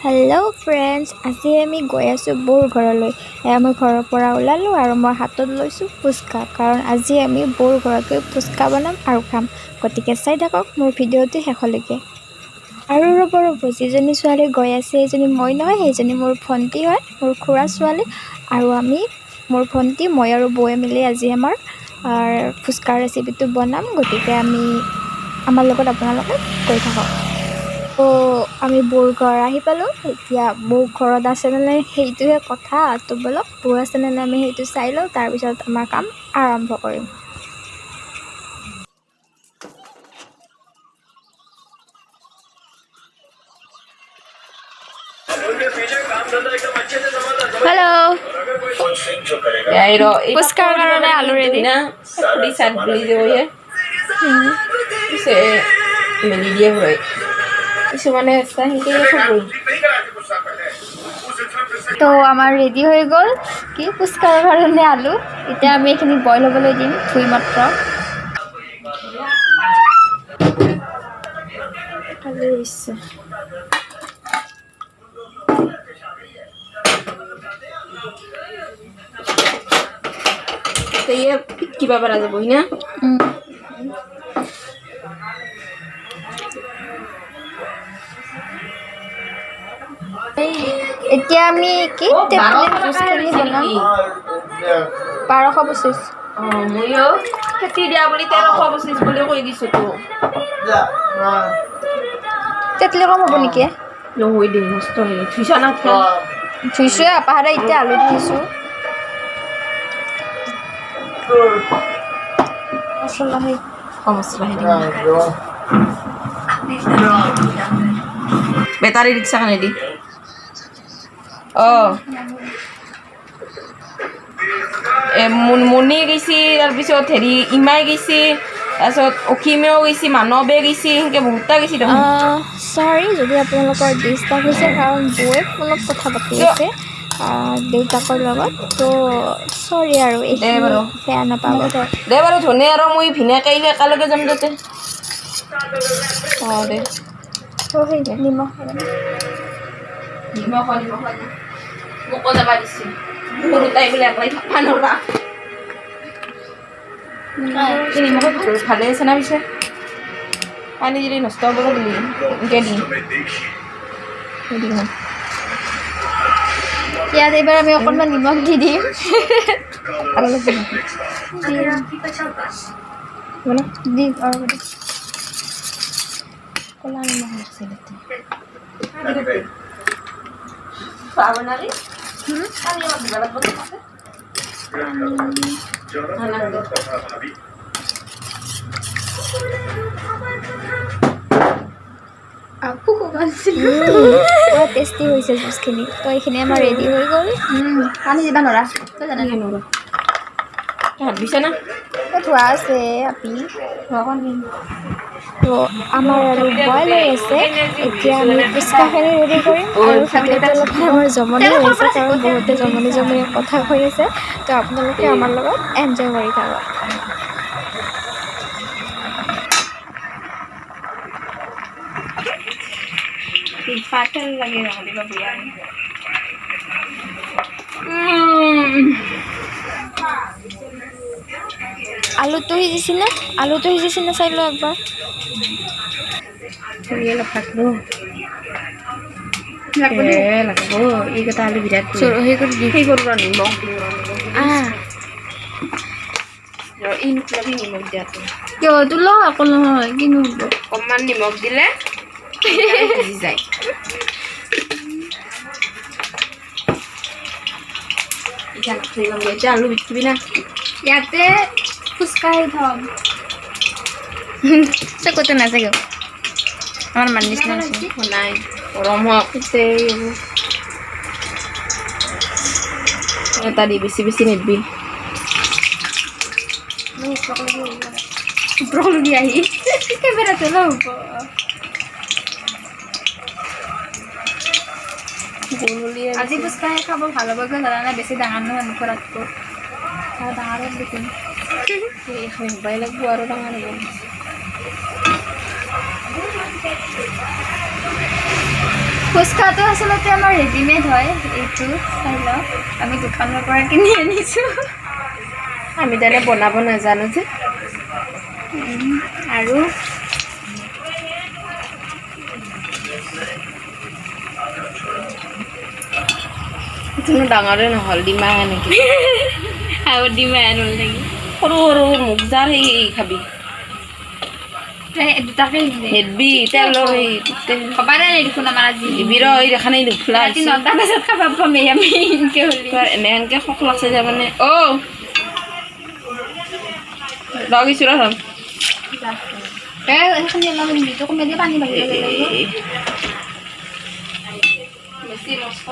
Hello' friends, আজি আমি গৈ আছোঁ বৌৰ ঘৰলৈ। মই ঘৰৰ পৰা ওলালোঁ আৰু মই হাতত লৈছোঁ ফুচকা, কাৰণ আজি আমি বৌৰ ঘৰত গৈ ফুচকা বনাম আৰু খাম। গতিকে চাই থাকক মোৰ ভিডিঅ'টো শেষলৈকে। আৰু ৰ'ব যিজনী ছোৱালী গৈ আছে সেইজনী মই নহয়, সেইজনী মোৰ ভণ্টি হয়, মোৰ খুৰা ছোৱালী। আৰু মোৰ ভণ্টি, মই আৰু বৌয়ে মিলি আজি আমাৰ ফুচকাৰ ৰেচিপিটো বনাম। গতিকে আমাৰ লগত আপোনালোকে গৈ থাকক। আমি বৌৰ ঘৰ আহি পালোঁ। এতিয়া বৌ ঘৰত আছেনে নাই সেইটোহে কথা। তো ব'লক, বৌ আছেনে নাই আমি সেইটো চাই লওঁ, তাৰপিছত আমাৰ কাম আৰম্ভ কৰিম। হেল্ল', ফুচকাৰ কাৰণে আলু ৰেডি না। তো আমাৰ ৰেডি হৈ গ'ল কি ফুচকাৰ কাৰণে আলু। এতিয়া আমি এইখিনি বইল হ'বলৈ দিম, ধুই মাত্ৰ। কিবা পৰা যাব না। এতিয়া আমি কি ফুচকাখিনি বনাম 1225। ময়ো খেতি দিয়া বুলি 1325 বুলি কৈ দিছো তো। তেতলি কম হ'ব নেকি? নহয় দে, নষ্ট হৈ থুইছা না। ধুইছোঁ আপাহাৰে, এতিয়া আলু দিছোঁ। মছলা বেটাৰী ৰিক্সা কানে দি মুনি গৈছি, তাৰপিছত ইমাই গৈছি, তাৰপিছত অসীমেও গৈছি, মানৱে গৈছি, সেনেকৈ বহুতটা গৈছি দেখোন। চৰি যদি আপোনালোকৰ ডিষ্টাৰ্ব হৈছে, কাৰণ বৌয়ে ফোনত কথা পাতি আছে দেউতাকৰ লগত। তো চৰি আৰু এইখিনি বেয়া নাপাব। দে বাৰু ধনে আৰু মই ভিনেকে একেলগে যাম তাতে। দে নিমখ মোকো যাবা দিছে, সৰু তাই বোলে একলাই থাকবা নৰা। নিমখ ভালে আছে না পিছে? পানী যদি নষ্ট হ'ব দিলি এনেকৈ দিম। ইয়াত এইবাৰ আমি অকণমান নিমখ দি দিম। ক'লা নিমখ লাগিছিল পুৰা টেষ্টি হৈছে জুচখিনি। তো এইখিনি আমাৰ ৰেডি হৈ গ'ল। পানী দিবা নৰা, তই জানা নৰা বিছনা ধোৱা আছে আপি। তো আমাৰ আৰু বইল হৈ আছে। এতিয়া আমি ফুচকাখিনি ৰেডি কৰিম আৰু ভিডিঅ'টো অলপমান আমাৰ জমনি হৈ আছে, কাৰণ বহুতে জমনি কথা কৈ আছে। তো আপোনালোকে আমাৰ লগত এনজয় কৰি থাকক। আলুটো সিজিছে নে চাই লওঁ একবাৰ। এইকেইটা আলু বিৰাট নিমখ দিয়াটো কিয় তোলো আকৌ নহয় কিনো অকণমান নিমখ দিলে সিজি যায়। এতিয়া আলু বিকিবি না, ইয়াতে ফুচকাই থম। চকুতো নাচাগে আমাৰ মান নিচিনা নাই গৰম হওক এটা দি বেছি নিদিবি। ওপৰলৈকে আহি কেমেৰাটো ন হ'ব। আজি ফুচকাই খাব ভাল হ'ব কিয় জানানে? বেছি ডাঙৰ নহয় মুখৰ আগটো ডাঙৰ দেখিম। খাই লাগব আৰু ডাঙৰ হ'ব। ফুচকাটো আচলতে আমাৰ ৰেডিমেড হয় এইটো চাই লওক আমি দোকানৰ পৰা কিনি আনিছোঁ আমি তেনে বনাব নাজানো যে আৰু কোনো ডাঙৰে নহ'ল ডিমা এনেকৈ আৰু ডিমা আনিল নেকি সৰু সৰু মুগজাৰ সেই খাবি দুটাকে হেদবি তেলৰ সেই খবাই নাই দেখোন আমাৰ আজি দিবি ৰ এই দেখা নাই দুখলা ৰাতি 9টা বজাত খাব পামেই আমি এনেকৈ হ'লে এনেকৈ শক লাগছে যে মানে লাগিছোঁ ৰ এইখিনি অলপ মিটো কমে দিয়ে পানী বাঢ়িব লাগিব বেছি মস্ত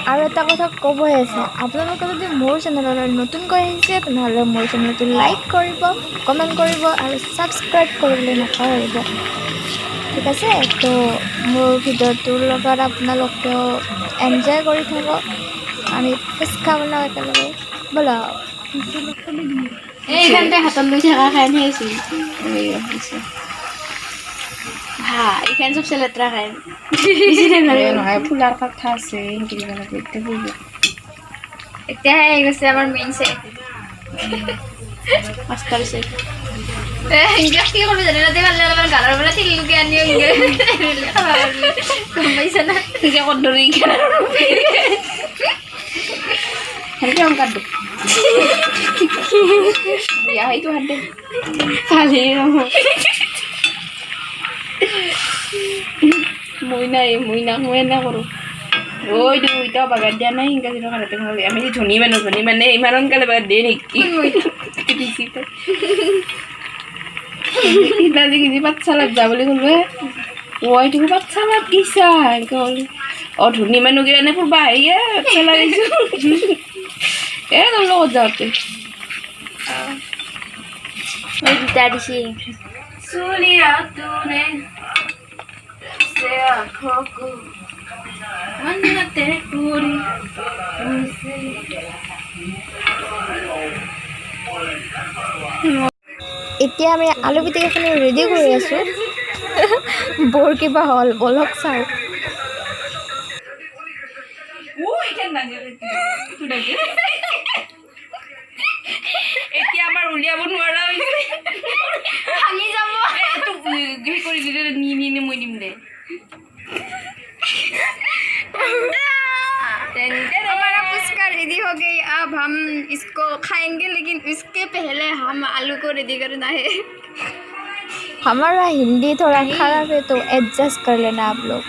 আৰু এটা কথা ক'বই আছে আপোনালোকে যদি মোৰ চেনেললৈ নতুনকৈ আহিছে তেনেহ'লে মোৰ চেনেলটো লাইক কৰিব কমেণ্ট কৰিব আৰু ছাবস্ক্ৰাইব কৰিবলৈ নাপাহৰিব ঠিক আছে তো মোৰ ভিডিঅ'টোৰ লগত আপোনালোকেও এনজয় কৰি থাকক আমি ফুচকা বনাওঁ একেলগে ব'লা এইখনতে হাতত লৈ থকা খাই আহিছোঁ হা এইখান চবচে লেতেৰা খাই নহয় ফুলাৰ কথা আছে এতিয়াহে আহি গৈছে আমাৰ main chef master chef English কি কৰিব জানে নাতে ভাল আমাৰ গালৰ পৰা ঠিক লুকি আনি গম পাইছা না নিজে ক'ত ধৰি সেনেকৈ অংকাৰ দে বিয়া সেইটো হাত দে ভালেই নহয় মইনাক মই এনে কৰোঁ ঐ তো এতিয়াও বাগাত দিয়া নাই ইংৰাজী কাৰতে নহ'লে আমি ধনী মানুহ ইমান সোনকালে বাগাত দিয়ে নেকি ইংৰাজী কিজি পাঠশালাত যা বুলি ক'লো ঐ তুমি পাঠশালাত গৈছা এনেকৈ ক'লে ধনী মানুহ কিনে ফুৰবা আহিয়ে পাঠশালা গৈছোঁ তোৰ লগত যাওঁতে দুটা দিছে চুলিয়া তোনে से आँखों को मन्नते पूरी तुमसे এতিয়া আমি আলু পিটিকাখিনি ৰেডি কৰি আছোঁ বৰ কিবা হ'ল বলক চাওঁ এতিয়া আমাৰ উলিয়াব নোৱাৰা হৈছে ভাঙি যাব হেৰি কৰি দিলে নি মই দিম দে हमारा पुचका रेडी हो गई अब हम इसको खाएंगे लेकिन इसके पहले हम आलू को रेडी करना है हमारा हिंदी थोड़ा खराब है तो एडजस्ट कर लेना आप लोग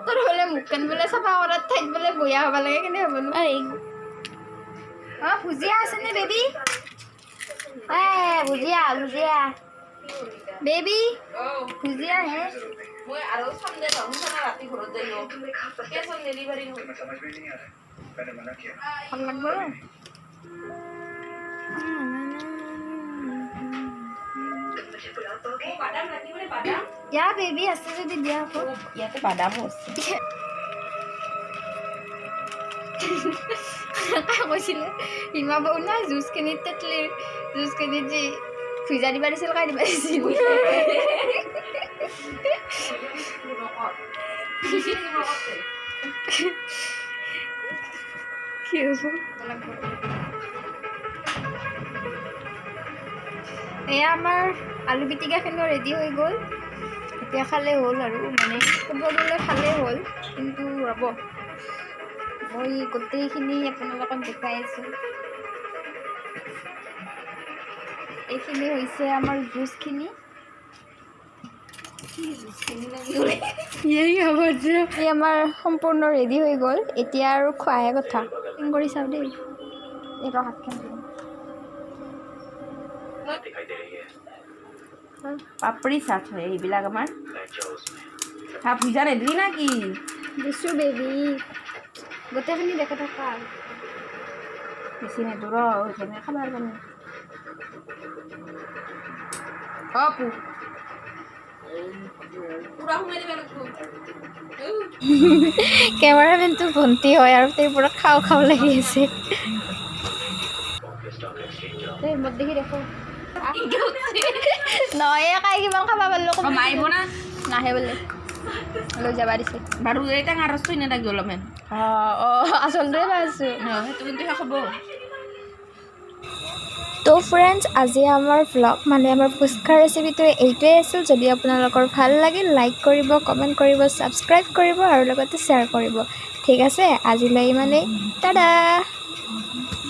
তোর হলে মুখখন বোলে চাফা কৰাত ঠাইত বোলে বয়া হ'ব লাগে কেনে হ'ব নো ভুজিয়া আছেনে বেবী ভুজিয়া বেবী ভুজিয়া হে মই আৰু সামনে যাম না ৰাতি ঘৰত যাই কেছ অন ডেলিভাৰী ভাল লাগব या बेबी আছে যদি দিয়া আকৌ ইয়াতে বাদাম আছে কৈছিলে ইমা বৌ না জুচখিনি তেতলি জুচখিনি যে ফ্ৰিজাৰ দিবা দিছিল কাই দিবা দিছিল কি হ'ব এয়া আমাৰ আলু পিটিকাখিনিও ৰেডি হৈ গ'ল এতিয়া খালে হ'ল আৰু মানে ক'ব গ'লে খালে হ'ল কিন্তু ৰ'ব মই গোটেইখিনি আপোনালোকক দেখাই আছোঁ এইখিনি হৈছে আমাৰ জুচখিনি এই আমাৰ সম্পূৰ্ণ ৰেডি হৈ গ'ল এতিয়া আৰু খোৱাহে কথা কৰি চাওঁ দেই এইটো হাতখন পাপড়ি চাট হয় এইবিলাক আমাৰ ভুজা নেদিলি না কি দিছোঁ বেবী গোটেইখিনি দেখা থকা বেছি নেদুৰ সেইকাৰণে খাব পাৰিব অপু পুৰা সোমাই দিব লাগিব কেমেৰামেনটো ভণ্টি হয় আৰু তাইৰ পৰা খাওঁ খাওঁ লাগি আছে মোৰ দেখি দেখো নহয় কাই কিমান খাব পাৰিলো মাৰিব না নাহে বোলে লৈ যাবা দিছে বাৰু এই টেঙা ৰসটো এনে লাগি অলপমান আচলতে পাইছোঁ সেইটো কিন্তু শেষ হ'ব তো ফ্ৰেণ্ডছ আজি আমাৰ ভ্লগ মানে আমাৰ ফুচকা ৰেচিপিটো এইটোৱে আছিল যদি আপোনালোকৰ ভাল লাগে লাইক কৰিব কমেণ্ট কৰিব ছাবস্ক্ৰাইব কৰিব আৰু লগতে শ্বেয়াৰ কৰিব ঠিক আছে আজিলৈ ইমানেই টাটা